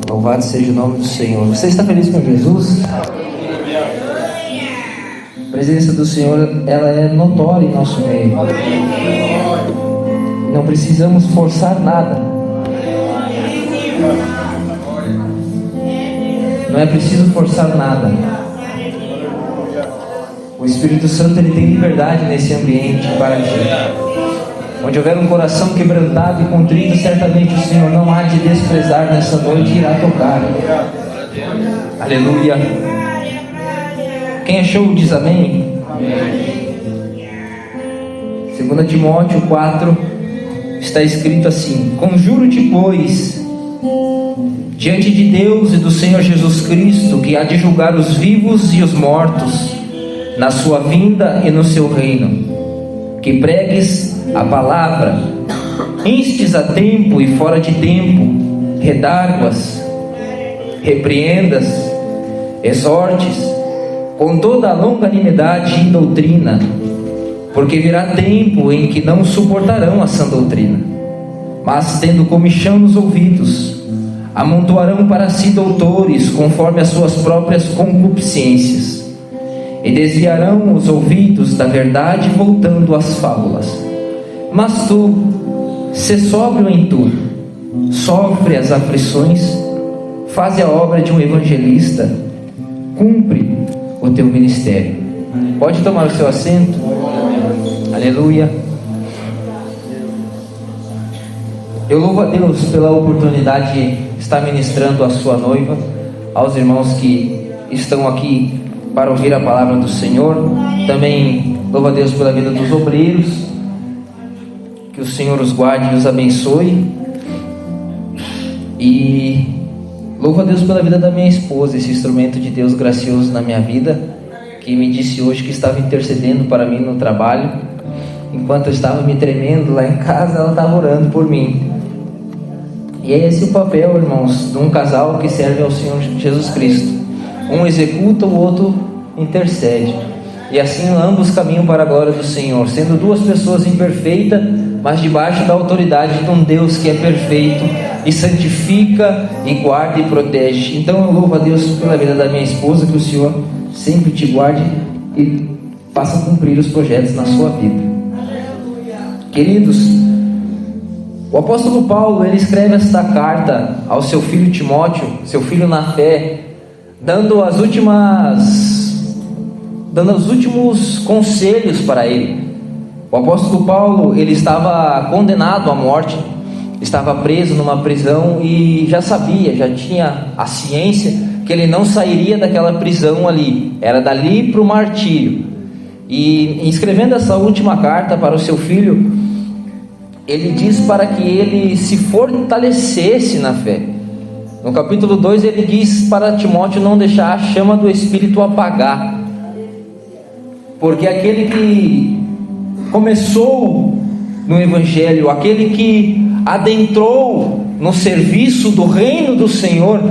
Louvado seja o nome do Senhor. Você está feliz com Jesus? A presença do Senhor, ela é notória em nosso meio. Não precisamos forçar nada. Não é preciso forçar nada. O Espírito Santo, ele tem liberdade nesse ambiente para agir. Onde houver um coração quebrantado e contrito, certamente o Senhor não há de desprezar nessa noite e irá tocar. Aleluia. Quem achou diz amém. 2 Timóteo 4 está escrito assim: conjuro-te, pois, diante de Deus e do Senhor Jesus Cristo, que há de julgar os vivos e os mortos na sua vinda e no seu reino, que pregues a palavra, instes a tempo e fora de tempo, redarguas, repreendas, exortes, com toda a longanimidade e doutrina, porque virá tempo em que não suportarão a sã doutrina, mas tendo comichão nos ouvidos, amontoarão para si doutores, conforme as suas próprias concupiscências, e desviarão os ouvidos da verdade, voltando às fábulas. Mas tu, sê sóbrio em tudo, sofre as aflições, faze a obra de um evangelista, cumpre o teu ministério. Pode tomar o seu assento. Aleluia. Eu louvo a Deus pela oportunidade de estar ministrando a sua noiva, aos irmãos que estão aqui para ouvir a palavra do Senhor. Também louvo a Deus pela vida dos obreiros. Que o Senhor os guarde e os abençoe. E louvo a Deus pela vida da minha esposa, esse instrumento de Deus gracioso na minha vida, que me disse hoje que estava intercedendo para mim no trabalho. Enquanto eu estava me tremendo lá em casa, ela estava orando por mim. E é esse o papel, irmãos, de um casal que serve ao Senhor Jesus Cristo. Um executa, o outro intercede. E assim ambos caminham para a glória do Senhor, sendo duas pessoas imperfeitas, mas debaixo da autoridade de um Deus que é perfeito e santifica e guarda e protege. Então eu louvo a Deus pela vida da minha esposa, que o Senhor sempre te guarde e faça cumprir os projetos na sua vida. Queridos, o apóstolo Paulo, ele escreve esta carta ao seu filho Timóteo, seu filho na fé, dando os últimos conselhos para ele. O apóstolo Paulo, ele estava condenado à morte, estava preso numa prisão e já sabia, já tinha a ciência que ele não sairia daquela prisão ali, era dali para o martírio. E escrevendo essa última carta para o seu filho, ele diz para que ele se fortalecesse na fé. No capítulo 2 ele diz para Timóteo não deixar a chama do Espírito apagar, porque aquele que começou no Evangelho, aquele que adentrou no serviço do reino do Senhor,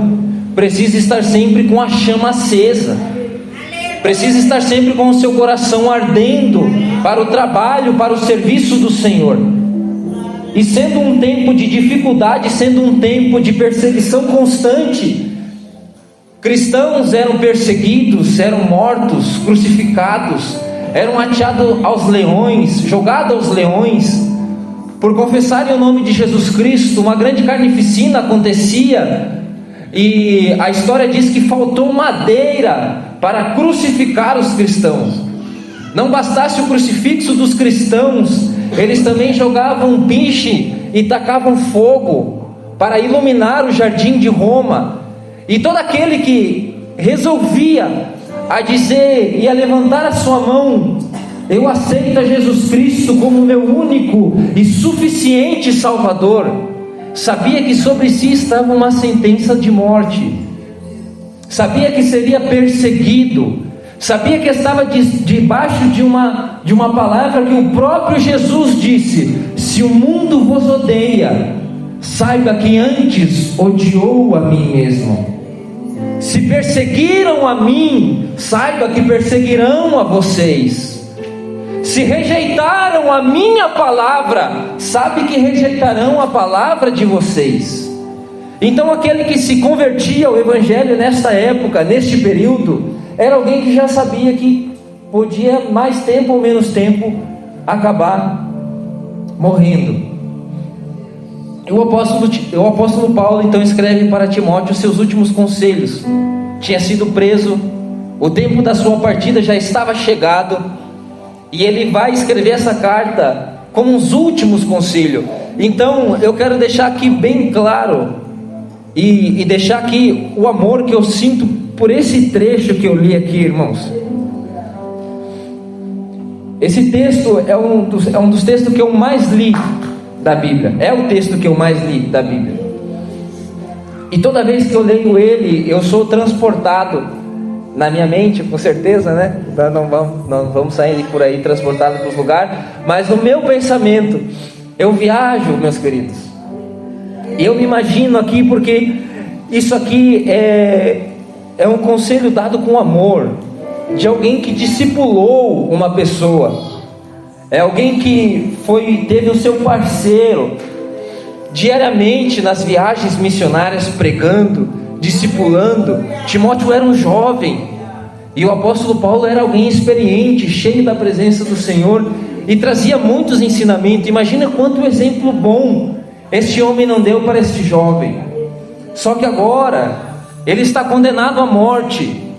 precisa estar sempre com a chama acesa, precisa estar sempre com o seu coração ardendo para o trabalho, para o serviço do Senhor. E sendo um tempo de dificuldade, sendo um tempo de perseguição constante, cristãos eram perseguidos, eram mortos, crucificados, eram ateados aos leões, jogados aos leões, por confessarem o nome de Jesus Cristo. Uma grande carnificina acontecia, e a história diz que faltou madeira para crucificar os cristãos. Não bastasse o crucifixo dos cristãos, eles também jogavam piche e tacavam fogo para iluminar o jardim de Roma. E todo aquele que resolvia a dizer e a levantar a sua mão: eu aceito a Jesus Cristo como meu único e suficiente Salvador, sabia que sobre si estava uma sentença de morte, sabia que seria perseguido, sabia que estava debaixo de uma palavra que o próprio Jesus disse: se o mundo vos odeia, saiba que antes odiou a mim mesmo. Se perseguiram a mim, saiba que perseguirão a vocês. Se rejeitaram a minha palavra, sabe que rejeitarão a palavra de vocês. Então aquele que se convertia ao Evangelho nesta época, neste período, era alguém que já sabia que podia mais tempo ou menos tempo acabar morrendo. O apóstolo Paulo então escreve para Timóteo os seus últimos conselhos. Tinha sido preso, o tempo da sua partida já estava chegado, e ele vai escrever essa carta como os últimos conselhos. Então eu quero deixar aqui bem claro, e deixar aqui o amor que eu sinto por esse trecho que eu li aqui, irmãos. Esse texto é um dos textos que eu mais li da Bíblia. É o texto que eu mais li da Bíblia. E toda vez que eu leio ele, eu sou transportado na minha mente, com certeza, né? Não vamos sair por aí transportado para os lugares, mas no meu pensamento, eu viajo, meus queridos. E eu me imagino aqui, porque isso aqui é um conselho dado com amor, de alguém que discipulou uma pessoa. É alguém que teve o seu parceiro diariamente nas viagens missionárias, pregando, discipulando. Timóteo era um jovem, e o apóstolo Paulo era alguém experiente, cheio da presença do Senhor, e trazia muitos ensinamentos. Imagina quanto exemplo bom este homem não deu para este jovem. Só que agora ele está condenado à morte.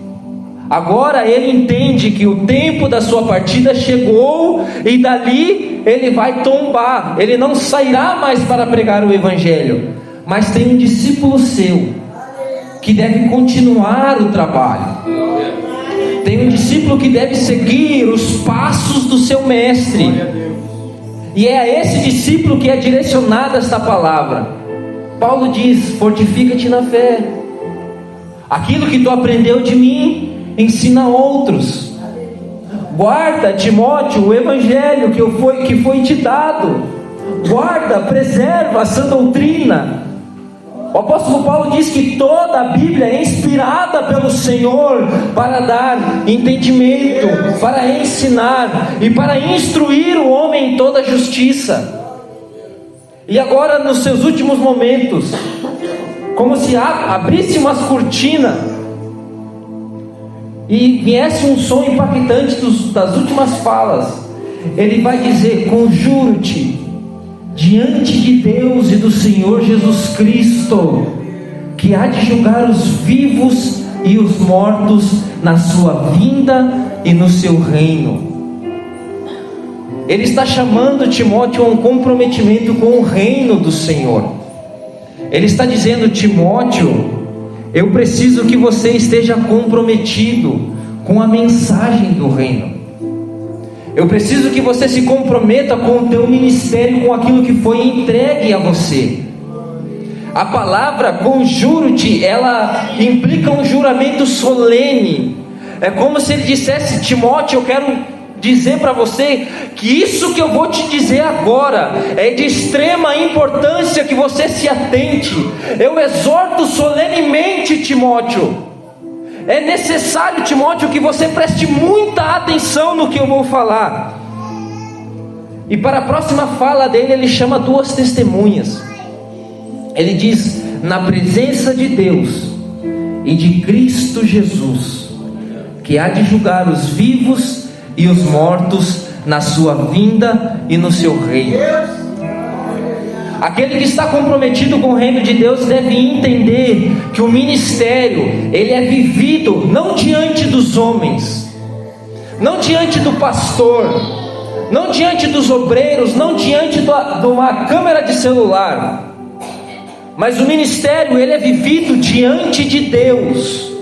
Agora ele entende que o tempo da sua partida chegou, e dali ele vai tombar. Ele não sairá mais para pregar o Evangelho, mas tem um discípulo seu que deve continuar o trabalho. Tem um discípulo que deve seguir os passos do seu mestre, e é a esse discípulo que é direcionada esta palavra. Paulo diz: fortifica-te na fé, aquilo que tu aprendeu de mim, ensina a outros. Guarda, Timóteo, o Evangelho que foi te dado. Guarda, preserva a sã doutrina. O apóstolo Paulo diz que toda a Bíblia é inspirada pelo Senhor para dar entendimento, para ensinar e para instruir o homem em toda justiça. E agora, nos seus últimos momentos, como se abrisse umas cortinas e viesse um som impactante das últimas falas, ele vai dizer: conjuro-te diante de Deus e do Senhor Jesus Cristo, que há de julgar os vivos e os mortos na sua vinda e no seu reino. Ele está chamando Timóteo a um comprometimento com o reino do Senhor. Ele está dizendo: Timóteo, eu preciso que você esteja comprometido com a mensagem do reino. Eu preciso que você se comprometa com o teu ministério, com aquilo que foi entregue a você. A palavra conjuro-te, ela implica um juramento solene. É como se ele dissesse: Timóteo, eu quero dizer para você que isso que eu vou te dizer agora é de extrema importância, que você se atente. Eu exorto solenemente, Timóteo. É necessário, Timóteo, que você preste muita atenção no que eu vou falar. E para a próxima fala dele, ele chama duas testemunhas. Ele diz: na presença de Deus e de Cristo Jesus, que há de julgar os vivos e os mortos na sua vinda e no seu reino. Aquele que está comprometido com o reino de Deus deve entender que o ministério, ele é vivido não diante dos homens, não diante do pastor, não diante dos obreiros, não diante de uma câmera de celular, mas o ministério, ele é vivido diante de Deus.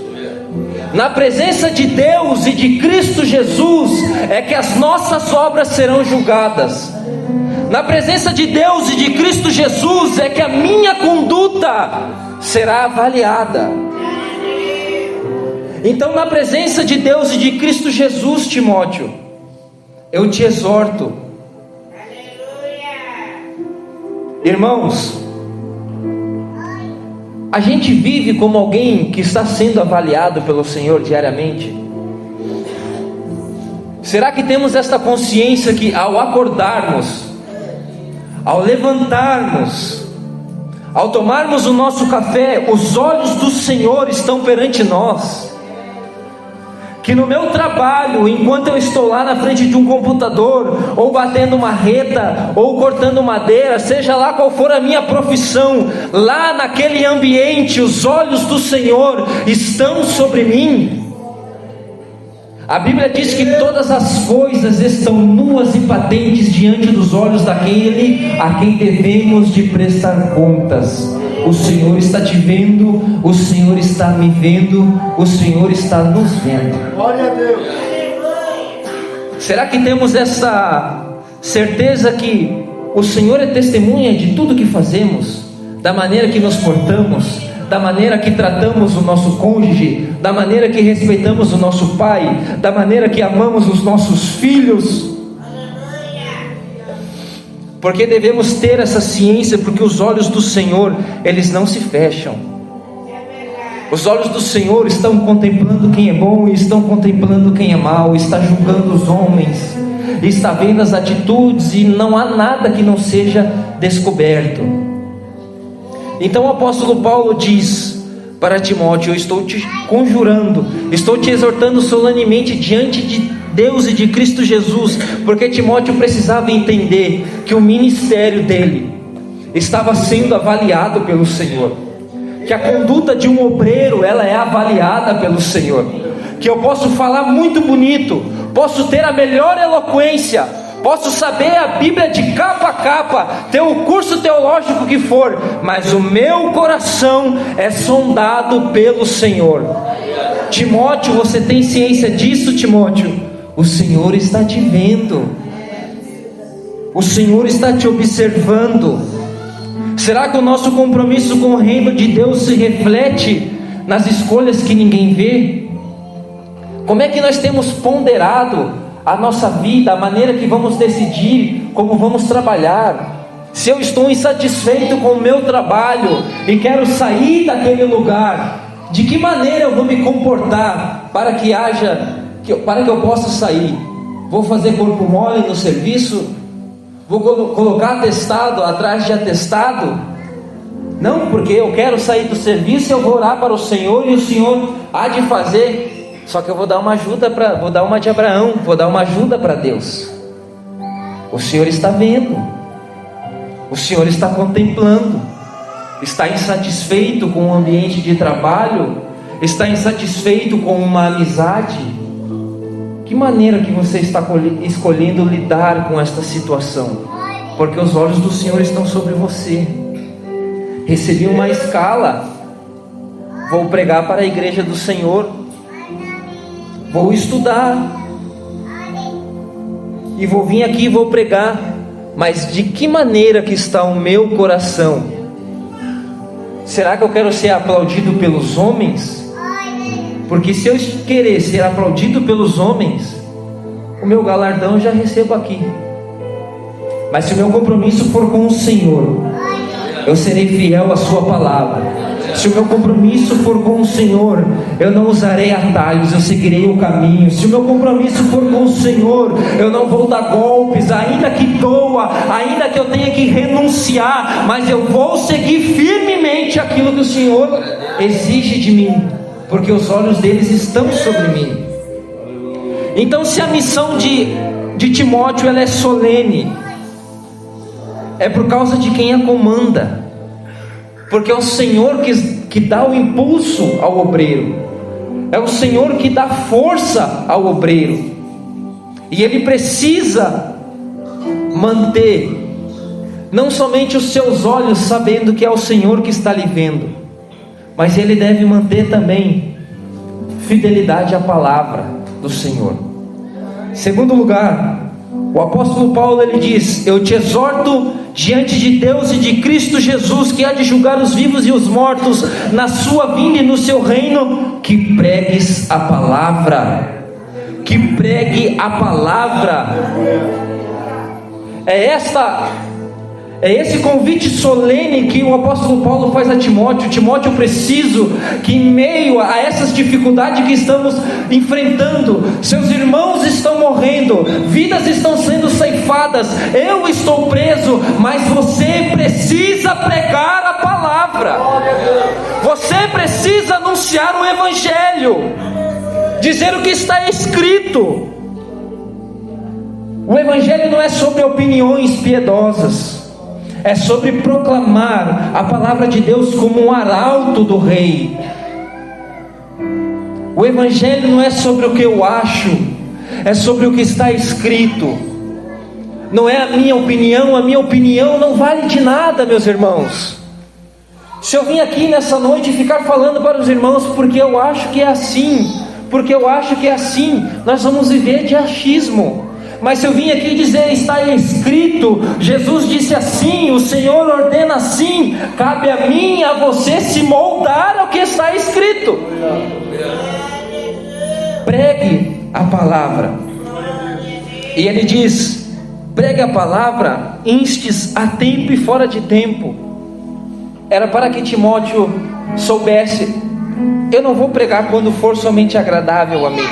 Na presença de Deus e de Cristo Jesus é que as nossas obras serão julgadas. Na presença de Deus e de Cristo Jesus é que a minha conduta será avaliada. Então, na presença de Deus e de Cristo Jesus, Timóteo, eu te exorto. Irmãos, a gente vive como alguém que está sendo avaliado pelo Senhor diariamente? Será que temos esta consciência que ao acordarmos, ao levantarmos, Ao tomarmos o nosso café, os olhos do Senhor estão perante nós. Que no meu trabalho, enquanto eu estou lá na frente de um computador, ou batendo marreta, ou cortando madeira, seja lá qual for a minha profissão, lá naquele ambiente, os olhos do Senhor estão sobre mim. A Bíblia diz que todas as coisas estão nuas e patentes diante dos olhos daquele a quem devemos de prestar contas. O Senhor está te vendo, o Senhor está me vendo, o Senhor está nos vendo. Glória a Deus. Será que temos essa certeza que o Senhor é testemunha de tudo que fazemos, da maneira que nos portamos, da maneira que tratamos o nosso cônjuge, da maneira que respeitamos o nosso pai, da maneira que amamos os nossos filhos? Porque devemos ter essa ciência, porque os olhos do Senhor, eles não se fecham. Os olhos do Senhor estão contemplando quem é bom e estão contemplando quem é mau, está julgando os homens, está vendo as atitudes e não há nada que não seja descoberto. Então o apóstolo Paulo diz para Timóteo: eu estou te conjurando, estou te exortando solenemente diante de Deus e de Cristo Jesus, porque Timóteo precisava entender que o ministério dele estava sendo avaliado pelo Senhor, que a conduta de um obreiro, ela é avaliada pelo Senhor, que eu posso falar muito bonito, posso ter a melhor eloquência, posso saber a Bíblia de capa a capa, ter o curso teológico que for, mas o meu coração é sondado pelo Senhor. Timóteo, você tem ciência disso, Timóteo? O Senhor está te vendo, o Senhor está te observando. Será que o nosso compromisso com o reino de Deus se reflete nas escolhas que ninguém vê? Como é que nós temos ponderado a nossa vida, a maneira que vamos decidir, como vamos trabalhar? Se eu estou insatisfeito com o meu trabalho e quero sair daquele lugar, de que maneira eu vou me comportar para que eu possa sair? Vou fazer corpo mole no serviço? Vou colocar atestado atrás de atestado? Não, porque eu quero sair do serviço, eu vou orar para o Senhor e o Senhor há de fazer. Só que eu vou dar uma ajuda vou dar uma de Abraão, vou dar uma ajuda para Deus. O Senhor está vendo, o Senhor está contemplando. Está insatisfeito com o ambiente de trabalho? Está insatisfeito com uma amizade? Que maneira que você está escolhendo lidar com esta situação? Porque os olhos do Senhor estão sobre você. Recebi uma escala, vou pregar para a igreja do Senhor, vou estudar e vou vir aqui e vou pregar, mas de que maneira que está o meu coração? Será que eu quero ser aplaudido pelos homens? Porque se eu querer ser aplaudido pelos homens, o meu galardão eu já recebo aqui. Mas se o meu compromisso for com o Senhor, eu serei fiel à sua palavra. Se o meu compromisso for com o Senhor, eu não usarei atalhos, eu seguirei o caminho. Se o meu compromisso for com o Senhor, eu não vou dar golpes, ainda que doa, ainda que eu tenha que renunciar, mas eu vou seguir firmemente aquilo que o Senhor exige de mim, porque os olhos deles estão sobre mim. Então, se a missão de Timóteo ela é solene, é por causa de quem a comanda, porque é o Senhor que dá o impulso ao obreiro, é o Senhor que dá força ao obreiro, e ele precisa manter não somente os seus olhos sabendo que é o Senhor que está lhe vendo, mas ele deve manter também fidelidade à palavra do Senhor. Segundo lugar, o apóstolo Paulo ele diz: eu te exorto diante de Deus e de Cristo Jesus, que há de julgar os vivos e os mortos na sua vinda e no seu reino, que pregues a palavra, que pregue a palavra. É esse convite solene que o apóstolo Paulo faz a Timóteo. Timóteo, eu preciso que em meio a essas dificuldade que estamos enfrentando. Seus irmãos estão morrendo, vidas estão sendo ceifadas, eu estou preso, mas você precisa pregar a palavra. Você precisa anunciar o Evangelho, dizer o que está escrito. O Evangelho não é sobre opiniões piedosas, é sobre proclamar a palavra de Deus como um arauto do Rei. O Evangelho não é sobre o que eu acho, é sobre o que está escrito. Não é a minha opinião não vale de nada, meus irmãos. Se eu vim aqui nessa noite ficar falando para os irmãos porque eu acho que é assim, nós vamos viver de achismo. Mas se eu vim aqui dizer, está escrito, Jesus disse assim, o Senhor ordena assim, cabe a mim e a você se moldar ao que está escrito. Pregue a palavra. E ele diz, pregue a palavra, instes a tempo e fora de tempo. Era para que Timóteo soubesse, eu não vou pregar quando for somente agradável a mim,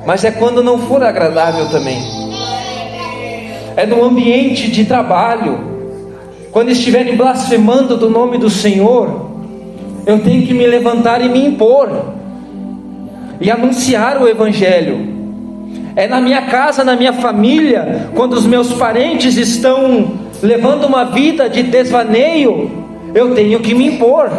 mas é quando não for agradável também. É no ambiente de trabalho, quando estiverem blasfemando do nome do Senhor, eu tenho que me levantar e me impor e anunciar o Evangelho. É na minha casa, na minha família, quando os meus parentes estão levando uma vida de desvaneio, eu tenho que me impor,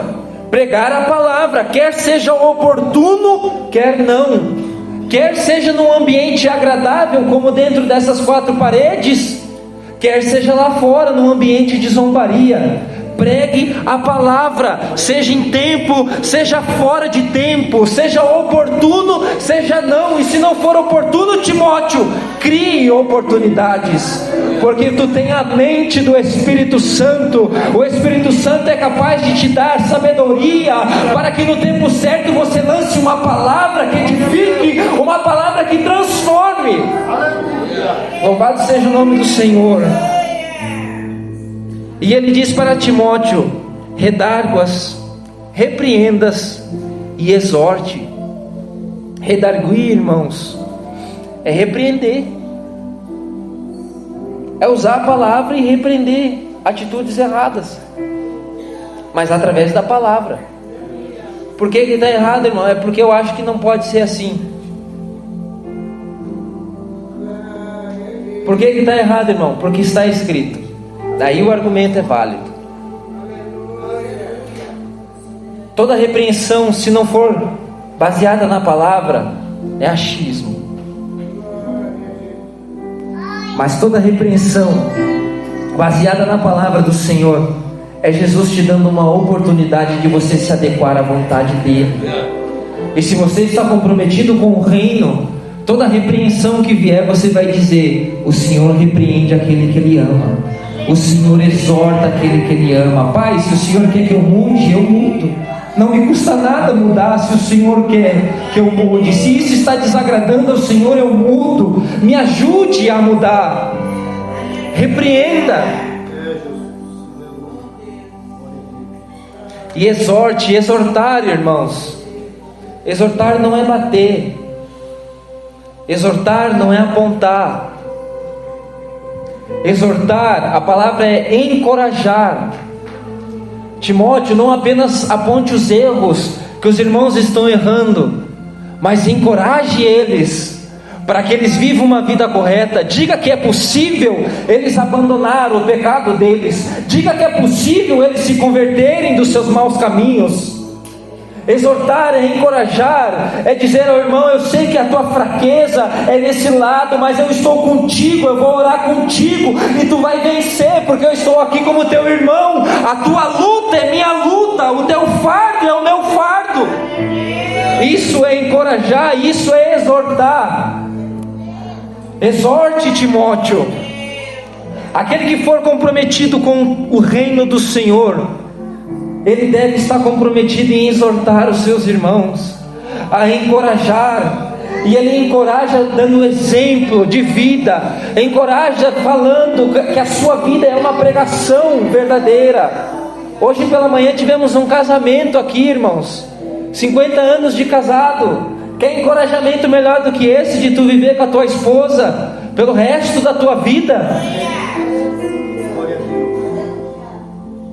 pregar a palavra, quer seja oportuno, quer não. Quer seja num ambiente agradável, como dentro dessas quatro paredes, quer seja lá fora, num ambiente de zombaria. Pregue a palavra, seja em tempo, seja fora de tempo, seja oportuno, seja não. E se não for oportuno, Timóteo, crie oportunidades, porque tu tem a mente do Espírito Santo. O Espírito Santo é capaz de te dar sabedoria, para que no tempo certo você lance uma palavra que edifique, uma palavra que transforme. Louvado seja o nome do Senhor. E ele diz para Timóteo, redargue-as, repreendas e exorte. Redarguir, irmãos, é repreender, é usar a palavra e repreender atitudes erradas, mas através da palavra. Por que está errado, irmão? É porque eu acho que não pode ser assim. Por que está errado, irmão? Porque está escrito. Daí o argumento é válido. Toda repreensão, se não for baseada na palavra, é achismo. Mas toda repreensão baseada na palavra do Senhor é Jesus te dando uma oportunidade de você se adequar à vontade dele. E se você está comprometido com o reino, toda repreensão que vier, você vai dizer, o Senhor repreende aquele que ele ama, o Senhor exorta aquele que ele ama. Pai, se o Senhor quer que eu mude, eu mudo. Não me custa nada mudar, se o Senhor quer que eu mude. Se isso está desagradando ao Senhor, eu mudo. Me ajude a mudar. Repreenda e exorte. Exortar, irmãos, exortar não é bater, exortar não é apontar. Exortar, a palavra é encorajar. Timóteo, não apenas aponte os erros que os irmãos estão errando, mas encoraje eles, para que eles vivam uma vida correta. Diga que é possível eles abandonar o pecado deles. Diga que é possível eles se converterem dos seus maus caminhos. Exortar é encorajar, é dizer ao irmão, eu sei que a tua fraqueza é nesse lado, mas eu estou contigo, eu vou orar contigo, e tu vai vencer, porque eu estou aqui como teu irmão. A tua luta é minha luta, o teu fardo é o meu fardo. Isso é encorajar, isso é exortar. Exorte, Timóteo. Aquele que for comprometido com o reino do Senhor, ele deve estar comprometido em exortar os seus irmãos, a encorajar. E ele encoraja dando exemplo de vida, encoraja falando que a sua vida é uma pregação verdadeira. Hoje pela manhã tivemos um casamento aqui, irmãos, 50 anos de casado. Quer encorajamento melhor do que esse de tu viver com a tua esposa pelo resto da tua vida?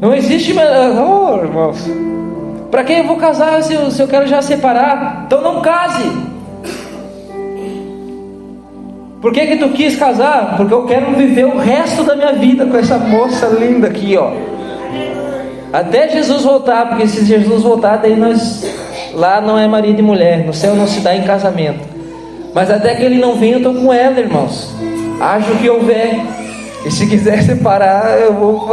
Não existe melhor, irmãos. Para quem eu vou casar se eu quero já separar? Então não case. Por que tu quis casar? Porque eu quero viver o resto da minha vida com essa moça linda aqui, ó. Até Jesus voltar, porque se Jesus voltar, daí lá não é marido e mulher, no céu não se dá em casamento. Mas até que ele não venha, eu estou com ela, irmãos. Haja o que houver. E se quiser separar, eu vou.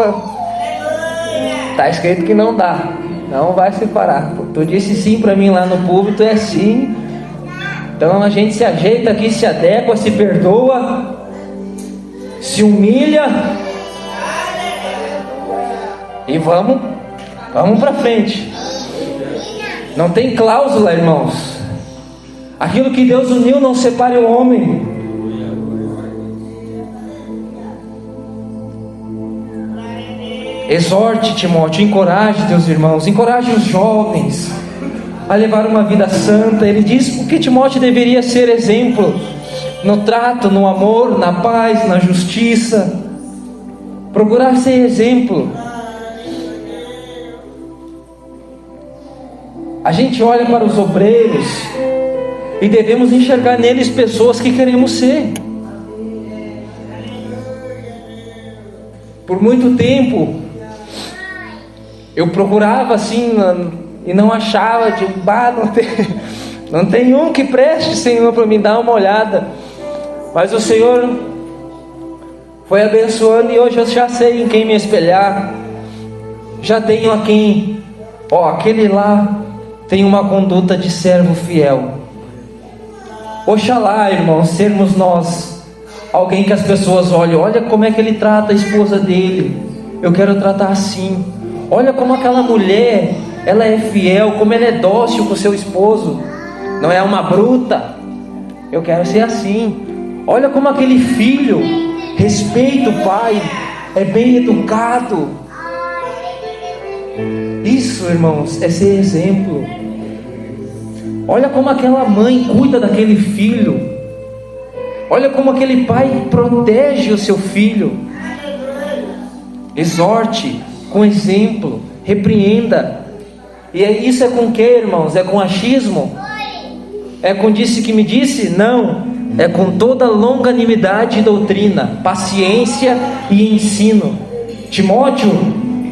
Está escrito que não dá. Não vai separar. Tu disse sim para mim lá no púlpito, é sim. Então a gente se ajeita aqui, se adequa, se perdoa, se humilha e vamos para frente. Não tem cláusula, irmãos. Aquilo que Deus uniu, não separe o homem. Exorte, Timóteo, encoraje teus irmãos, encoraje os jovens a levar uma vida santa. Ele diz que Timóteo deveria ser exemplo no trato, no amor, na paz, na justiça. Procurar ser exemplo. A gente olha para os obreiros e devemos enxergar neles pessoas que queremos ser. Por muito tempo eu procurava assim e não achava, não tem um que preste, Senhor, para me dar uma olhada. Mas o Senhor foi abençoando e hoje eu já sei em quem me espelhar. Já tenho a quem, aquele lá tem uma conduta de servo fiel. Oxalá, irmãos, sermos nós alguém que as pessoas olhem, olha como é que ele trata a esposa dele, eu quero tratar assim. Olha como aquela mulher, ela é fiel, como ela é dócil com o seu esposo, não é uma bruta, eu quero ser assim. Olha como aquele filho respeita o pai, é bem educado. Isso, irmãos, é ser exemplo. Olha como aquela mãe cuida daquele filho. Olha como aquele pai protege o seu filho. Exorte com exemplo, repreenda. E isso é com que, irmãos? É com achismo? É com disse que me disse? Não. É com toda longanimidade e doutrina, paciência e ensino. Timóteo,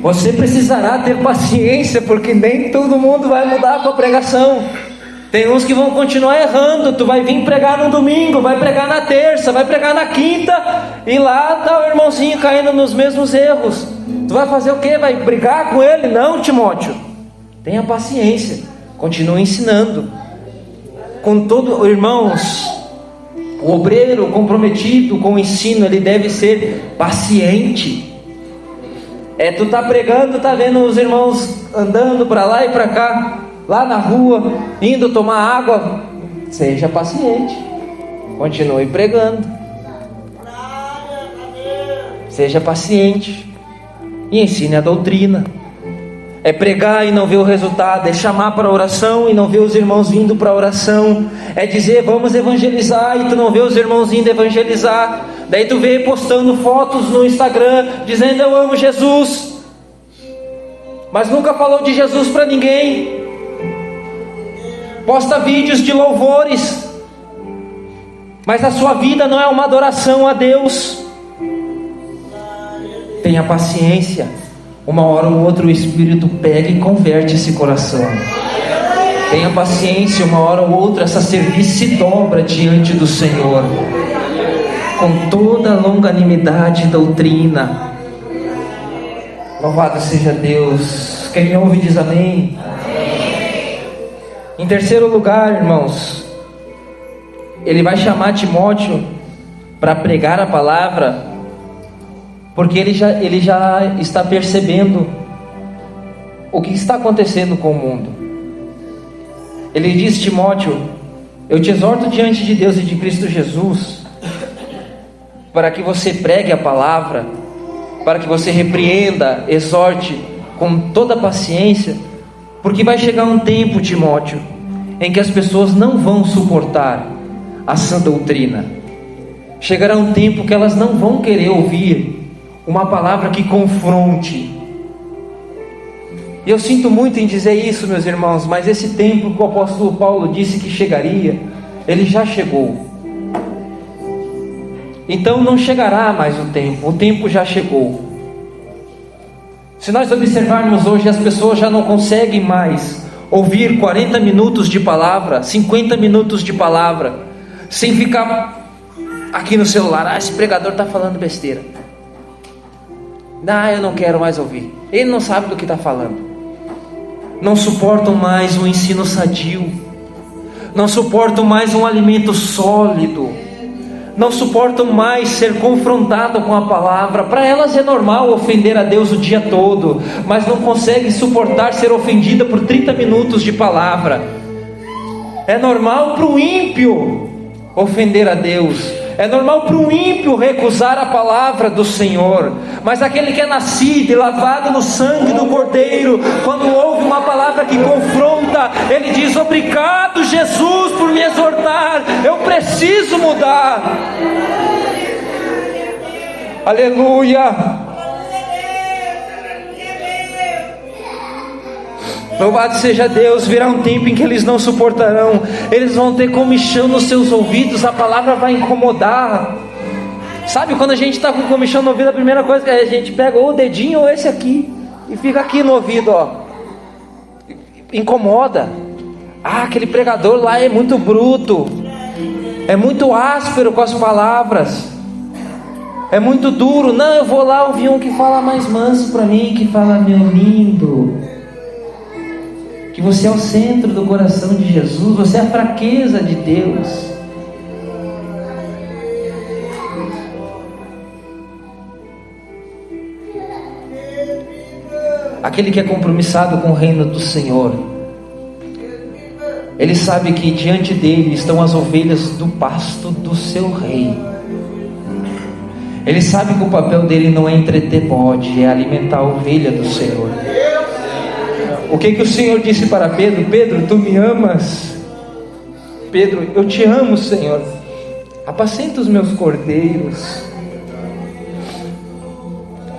você precisará ter paciência, porque nem todo mundo vai mudar com a pregação. Tem uns que vão continuar errando. Tu vai vir pregar no domingo, vai pregar na terça, vai pregar na quinta, e lá está o irmãozinho caindo nos mesmos erros. Tu vai fazer o quê? Vai brigar com ele? Não, Timóteo. Tenha paciência, continue ensinando. Com todo, irmãos, o obreiro comprometido com o ensino, ele deve ser paciente. Tu tá pregando, tá vendo os irmãos andando para lá e para cá, lá na rua, indo tomar água. Seja paciente, continue pregando. Seja paciente e ensine a doutrina. É pregar e não ver o resultado, é chamar para a oração e não ver os irmãos vindo para a oração, é dizer vamos evangelizar e tu não vê os irmãos indo evangelizar. Daí tu vê postando fotos no Instagram dizendo eu amo Jesus, mas nunca falou de Jesus para ninguém. Posta vídeos de louvores, mas a sua vida não é uma adoração a Deus. Tenha paciência. Uma hora ou outra o Espírito pega e converte esse coração. Tenha paciência, uma hora ou outra essa serviço se dobra diante do Senhor, com toda longanimidade e doutrina. Louvado seja Deus. Quem me ouve diz amém. Em terceiro lugar, irmãos, ele vai chamar Timóteo para pregar a palavra, porque ele já está percebendo o que está acontecendo com o mundo. Ele diz: Timóteo, eu te exorto diante de Deus e de Cristo Jesus, para que você pregue a palavra, para que você repreenda, exorte com toda paciência Porque vai chegar um tempo, Timóteo, em que as pessoas não vão suportar a sã doutrina. Chegará um tempo que elas não vão querer ouvir uma palavra que confronte. E eu sinto muito em dizer isso, meus irmãos, mas esse tempo que o apóstolo Paulo disse que chegaria, ele já chegou. Então não chegará mais o tempo já chegou. Se nós observarmos hoje, as pessoas já não conseguem mais ouvir 40 minutos de palavra, 50 minutos de palavra, sem ficar aqui no celular: esse pregador está falando besteira, eu não quero mais ouvir, ele não sabe do que está falando. Não suportam mais um ensino sadio, não suportam mais um alimento sólido, não suportam mais ser confrontado com a palavra. Para elas é normal ofender a Deus o dia todo, mas não conseguem suportar ser ofendida por 30 minutos de palavra. É normal para o ímpio ofender a Deus, é normal para um ímpio recusar a palavra do Senhor, mas aquele que é nascido e lavado no sangue do Cordeiro, quando ouve uma palavra que confronta, ele diz: obrigado, Jesus, por me exortar, eu preciso mudar. Aleluia. Louvado seja Deus. Virá um tempo em que eles não suportarão, eles vão ter comichão nos seus ouvidos, a palavra vai incomodar. Sabe quando a gente está com comichão no ouvido, a primeira coisa que a gente pega ou o dedinho ou esse aqui, e fica aqui no ouvido, ó, incomoda. Aquele pregador lá é muito bruto, é muito áspero com as palavras, é muito duro. Não, eu vou lá ouvir um que fala mais manso para mim, que fala: meu lindo, que você é o centro do coração de Jesus, você é a fraqueza de Deus. Aquele que é compromissado com o reino do Senhor, ele sabe que diante dele estão as ovelhas do pasto do seu rei. Ele sabe que o papel dele não é entreter bode, é alimentar a ovelha do Senhor. O que o Senhor disse para Pedro? Pedro, tu me amas? Pedro, eu te amo, Senhor. Apacenta os meus cordeiros.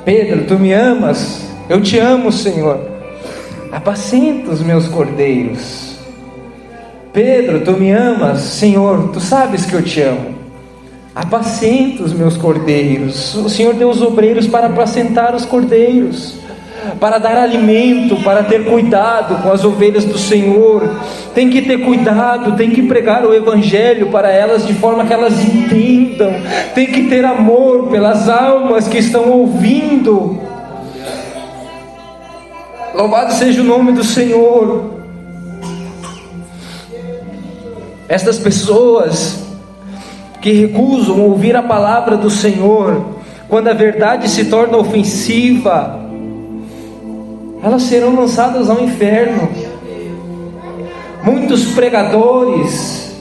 Pedro, tu me amas? Eu te amo, Senhor. Apacenta os meus cordeiros. Pedro, tu me amas? Senhor, tu sabes que eu te amo. Apacenta os meus cordeiros. O Senhor deu os obreiros para apacentar os cordeiros, para dar alimento, para ter cuidado com as ovelhas do Senhor. Tem que ter cuidado, tem que pregar o Evangelho para elas de forma que elas entendam. Tem que ter amor pelas almas que estão ouvindo. Louvado seja o nome do Senhor. Estas pessoas que recusam ouvir a palavra do Senhor, quando a verdade se torna ofensiva, elas serão lançadas ao inferno. Muitos pregadores,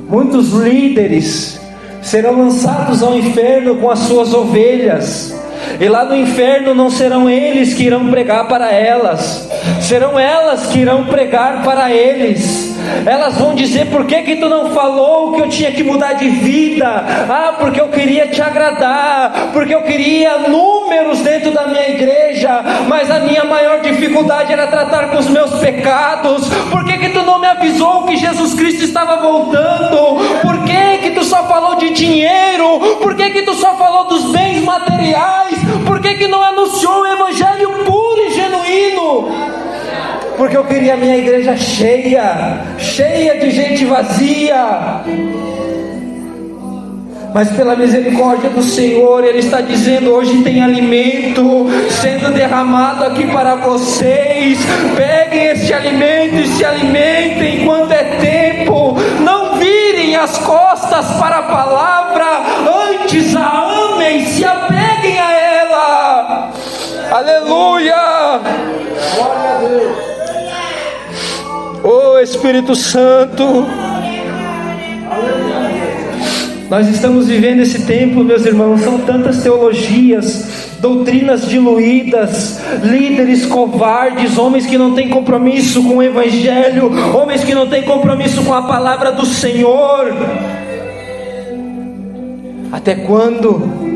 muitos líderes serão lançados ao inferno com as suas ovelhas. E lá no inferno não serão eles que irão pregar para elas, serão elas que irão pregar para eles. Elas vão dizer: por que tu não falou que eu tinha que mudar de vida? Porque eu queria te agradar, porque eu queria números dentro da minha igreja, mas a minha maior dificuldade era tratar com os meus pecados. Por que tu não me avisou que Jesus Cristo estava voltando? Por que tu só falou de dinheiro? Por que tu só falou dos bens materiais? Por que não anunciou o Evangelho puro e genuíno? Porque eu queria a minha igreja cheia de gente vazia. Mas pela misericórdia do Senhor, Ele está dizendo: hoje tem alimento sendo derramado aqui para vocês. Peguem este alimento e se alimentem enquanto é tempo. Não virem as costas para a palavra, antes a amem, se apeguem a ela. Aleluia! Glória a Deus. Oh Espírito Santo, nós estamos vivendo esse tempo, meus irmãos. São tantas teologias doutrinas diluídas, líderes covardes, homens que não têm compromisso com o Evangelho, homens que não têm compromisso com a palavra do Senhor. Até quando?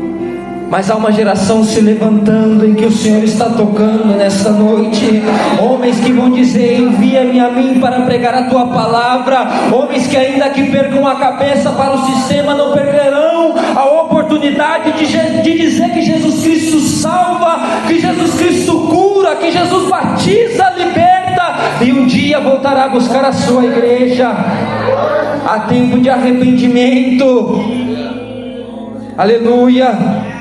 Mas há uma geração se levantando em que o Senhor está tocando nesta noite. Homens que vão dizer: envia-me a mim para pregar a tua palavra. Homens que, ainda que percam a cabeça para o sistema, não perderão a oportunidade de dizer que Jesus Cristo salva, que Jesus Cristo cura, que Jesus batiza, liberta, e um dia voltará a buscar a sua igreja. Há tempo de arrependimento. Aleluia.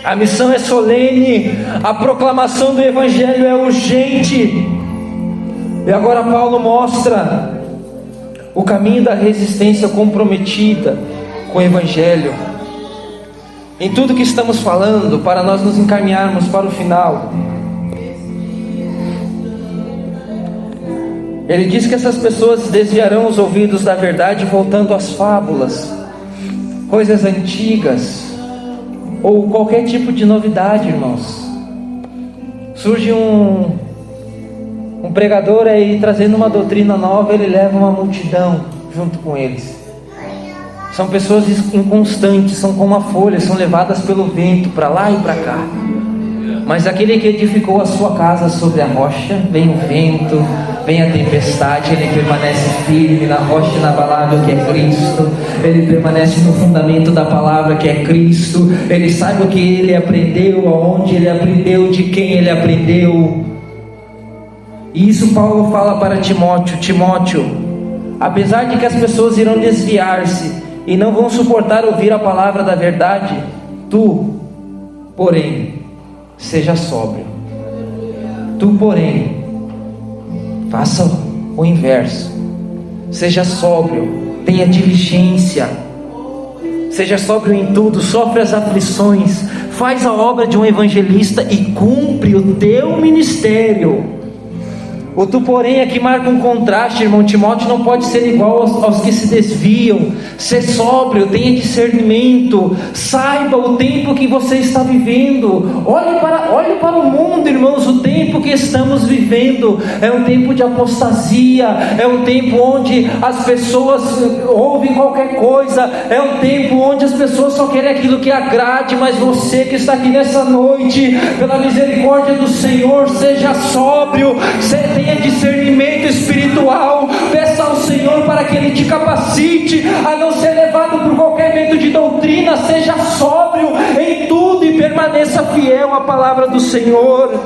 A missão é solene, a proclamação do Evangelho é urgente. E agora Paulo mostra o caminho da resistência comprometida com o Evangelho. Em tudo que estamos falando, para nós nos encaminharmos para o final, ele diz que essas pessoas desviarão os ouvidos da verdade, voltando às fábulas, coisas antigas, ou qualquer tipo de novidade, irmãos. Surge um pregador aí trazendo uma doutrina nova, ele leva uma multidão junto com eles. São pessoas inconstantes, são como a folha, são levadas pelo vento para lá e para cá. Mas aquele que edificou a sua casa sobre a rocha, vem o vento, vem a tempestade, ele permanece firme na rocha inabalável que é Cristo. Ele permanece no fundamento da palavra que é Cristo. Ele sabe o que ele aprendeu, aonde ele aprendeu, de quem ele aprendeu. E isso Paulo fala para Timóteo: Timóteo, apesar de que as pessoas irão desviar-se e não vão suportar ouvir a palavra da verdade, tu, porém, seja sóbrio. Tu, porém, faça o inverso. Seja sóbrio, tenha diligência, seja sóbrio em tudo, sofre as aflições, faz a obra de um evangelista e cumpre o teu ministério. O tu, porém, aqui marca um contraste, irmão. Timóteo não pode ser igual aos que se desviam. Ser sóbrio, tenha discernimento, saiba o tempo que você está vivendo. Olhe para o mundo, irmãos. O tempo que estamos vivendo é um tempo de apostasia, é um tempo onde as pessoas ouvem qualquer coisa, é um tempo onde as pessoas só querem aquilo que agrade. Mas você que está aqui nessa noite, pela misericórdia do Senhor, seja sóbrio, tenha discernimento espiritual, peça ao Senhor para que Ele te capacite a não ser levado por qualquer vento de doutrina. Seja sóbrio em tudo e permaneça fiel à palavra do Senhor.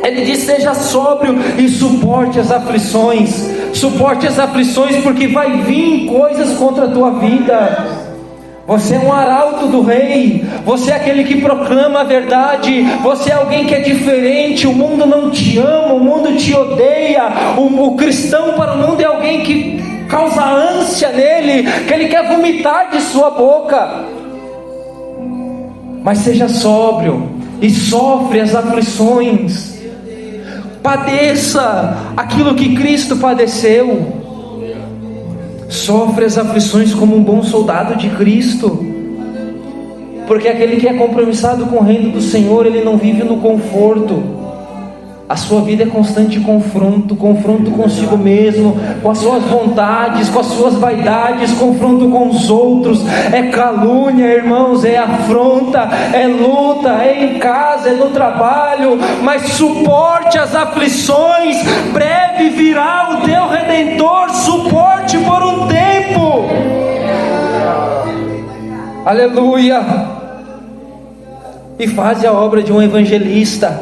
Ele diz: seja sóbrio e suporte as aflições. Suporte as aflições, porque vai vir coisas contra a tua vida. Você é um arauto do rei, você é aquele que proclama a verdade, você é alguém que é diferente. O mundo não te ama, o mundo te odeia. O cristão para o mundo é alguém que causa ânsia nele, que ele quer vomitar de sua boca. Mas seja sóbrio e sofre as aflições, padeça aquilo que Cristo padeceu. Sofre as aflições como um bom soldado de Cristo, porque aquele que é compromissado com o reino do Senhor, ele não vive no conforto. A sua vida é constante confronto consigo mesmo, com as suas vontades, com as suas vaidades, confronto com os outros, é calúnia, irmãos, é afronta, é luta, é em casa, é no trabalho. Mas suporte as aflições, breve virá o teu Redentor. Suporte por um tempo. Aleluia. E faz a obra de um evangelista.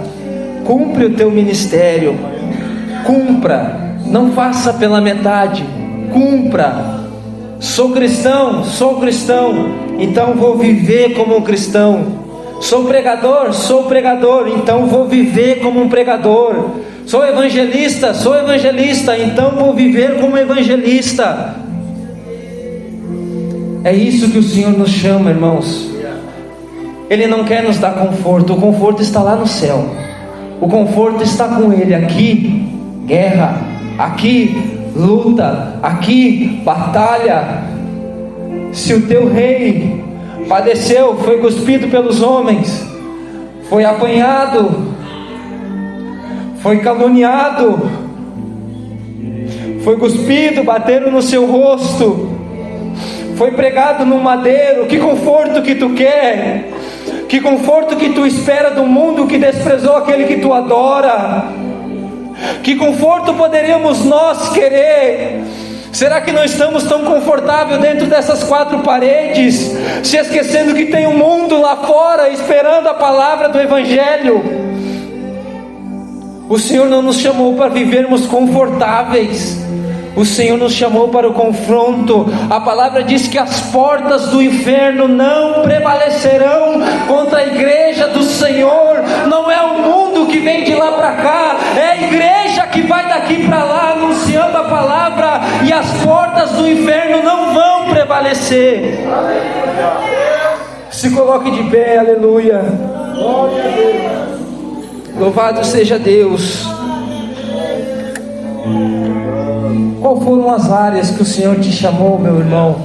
Cumpre o teu ministério, cumpra, não faça pela metade, cumpra. Sou cristão, então vou viver como um cristão. Sou pregador, então vou viver como um pregador. Sou evangelista, então vou viver como evangelista. É isso que o Senhor nos chama, irmãos. Ele não quer nos dar conforto, o conforto está lá no céu. O conforto está com Ele. Aqui, guerra. Aqui, luta. Aqui, batalha. Se o teu rei padeceu, foi cuspido pelos homens, foi apanhado, foi caluniado, foi cuspido, bateram no seu rosto, foi pregado no madeiro. Que conforto que tu quer? Que conforto que tu espera do mundo que desprezou aquele que tu adora? Que conforto poderíamos nós querer? Será que não estamos tão confortáveis dentro dessas quatro paredes, se esquecendo que tem um mundo lá fora esperando a palavra do Evangelho? O Senhor não nos chamou para vivermos confortáveis, o Senhor nos chamou para o confronto. A palavra diz que as portas do inferno não prevalecerão contra a igreja do Senhor. Não é o mundo que vem de lá para cá, é a igreja que vai daqui para lá anunciando a palavra, e as portas do inferno não vão prevalecer. Se coloque de pé, aleluia. Louvado seja Deus. Qual foram as áreas que o Senhor te chamou, meu irmão?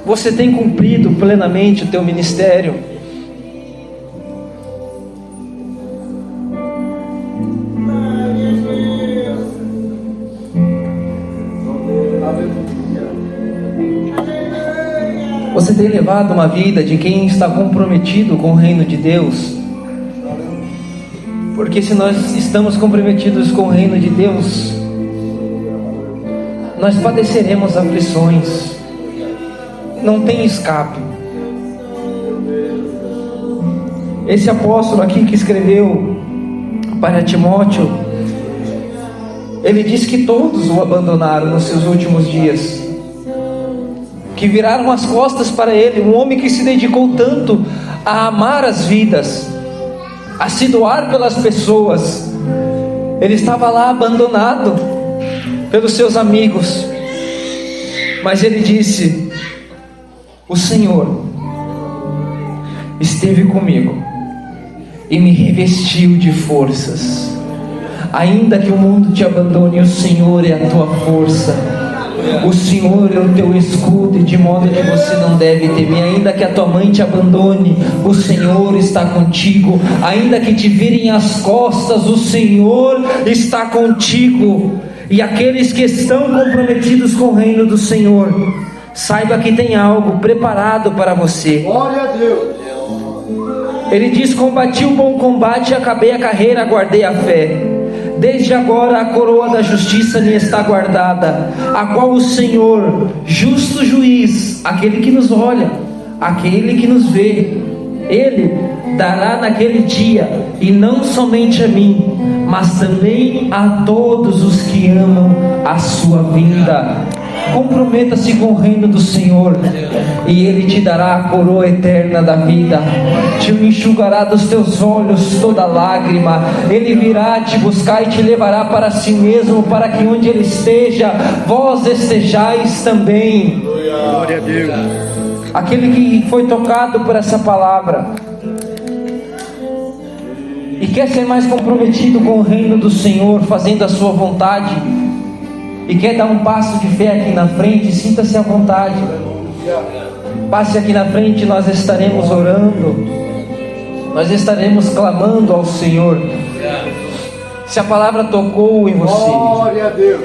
Você tem cumprido plenamente o teu ministério? Você tem levado uma vida de quem está comprometido com o reino de Deus? Porque se nós estamos comprometidos com o reino de Deus, nós padeceremos aflições, não tem escape. Esse apóstolo aqui que escreveu para Timóteo, ele diz que todos o abandonaram nos seus últimos dias, que viraram as costas para ele. Um homem que se dedicou tanto a amar as vidas, a se doar pelas pessoas, ele estava lá abandonado pelos seus amigos, mas ele disse: o Senhor esteve comigo e me revestiu de forças. Ainda que o mundo te abandone, o Senhor é a tua força, o Senhor é o teu escudo, e de modo que você não deve temer. Ainda que a tua mãe te abandone, o Senhor está contigo. Ainda que te virem as costas, o Senhor está contigo. E aqueles que estão comprometidos com o reino do Senhor, saiba que tem algo preparado para você. Glória a Deus. Ele diz: combati o bom combate, acabei a carreira, guardei a fé. Desde agora a coroa da justiça me está guardada, a qual o Senhor, justo juiz, aquele que nos olha, aquele que nos vê, Ele dará naquele dia, e não somente a mim, mas também a todos os que amam a sua vinda. Comprometa-se com o reino do Senhor, e Ele te dará a coroa eterna da vida, te enxugará dos teus olhos toda lágrima. Ele virá te buscar e te levará para si mesmo, para que onde Ele esteja, vós estejais também. Glória a Deus. Aquele que foi tocado por essa palavra e quer ser mais comprometido com o reino do Senhor, fazendo a sua vontade, e quer dar um passo de fé aqui na frente, sinta-se à vontade. Passe aqui na frente, nós estaremos orando, nós estaremos clamando ao Senhor. Se a palavra tocou em você, Glória a Deus.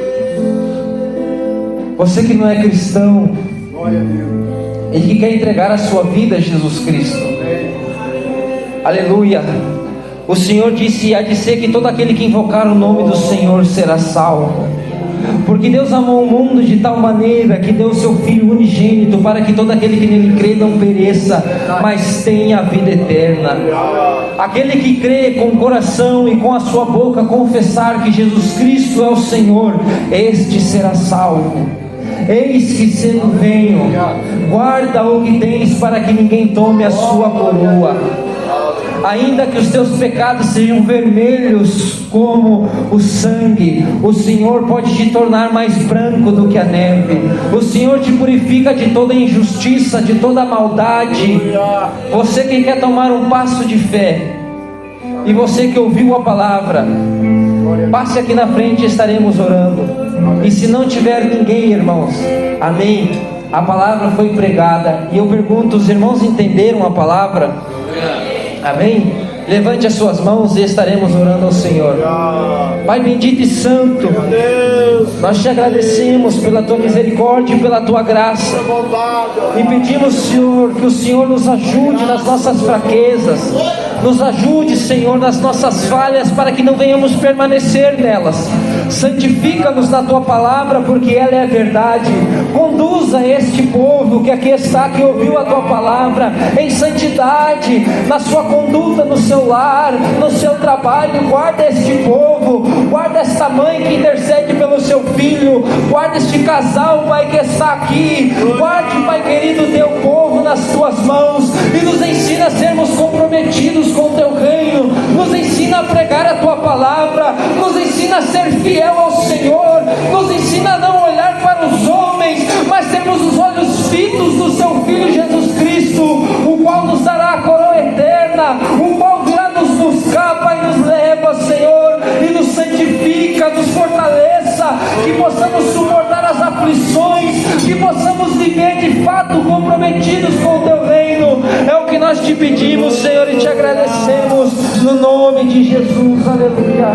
você que não é cristão Glória a Deus. e que quer entregar a sua vida a Jesus Cristo, aleluia. O Senhor disse: há de ser que todo aquele que invocar o nome do Senhor será salvo. Porque Deus amou o mundo de tal maneira que deu o seu Filho unigênito, para que todo aquele que nele crê não pereça, mas tenha a vida eterna. Aquele que crê com o coração e com a sua boca confessar que Jesus Cristo é o Senhor, este será salvo. Eis que cedo venho, guarda o que tens, para que ninguém tome a sua coroa. Ainda que os teus pecados sejam vermelhos como o sangue, o Senhor pode te tornar mais branco do que a neve. O Senhor te purifica de toda injustiça, de toda maldade. Você que quer tomar um passo de fé, e você que ouviu a palavra, passe aqui na frente, estaremos orando. E se não tiver ninguém, irmãos, amém, a palavra foi pregada. E eu pergunto: os irmãos entenderam a palavra? Amém? Levante as suas mãos e estaremos orando ao Senhor. Pai bendito e santo, nós te agradecemos pela tua misericórdia e pela tua graça, e pedimos, Senhor, que o Senhor nos ajude nas nossas fraquezas, nos ajude, Senhor, nas nossas falhas, para que não venhamos permanecer nelas. Santifica-nos na tua palavra, porque ela é a verdade. Conduza este povo que aqui está, que ouviu a tua palavra, em santidade, na sua conduta, no seu lar, no seu trabalho. Guarda este povo, guarda esta mãe que intercede pelo seu filho, guarda este casal, Pai, que está aqui. Guarde, Pai querido, teu povo nas tuas mãos, e nos ensina a sermos comprometidos com o teu reino, nos ensina a pregar a tua palavra, nos ensina a ser fiel ao Senhor, nos ensina a não olhar para os homens, mas termos os olhos fitos no seu Filho Jesus Cristo, o qual nos dará a coroa eterna, o qual virá nos buscar, Pai, nos leva, Senhor, e nos santifica, nos fortaleça, que possamos suportar as aflições, que possamos viver de fato comprometidos com o teu reino. É o que nós te pedimos, Senhor, e te agradecemos, no nome de Jesus. Aleluia.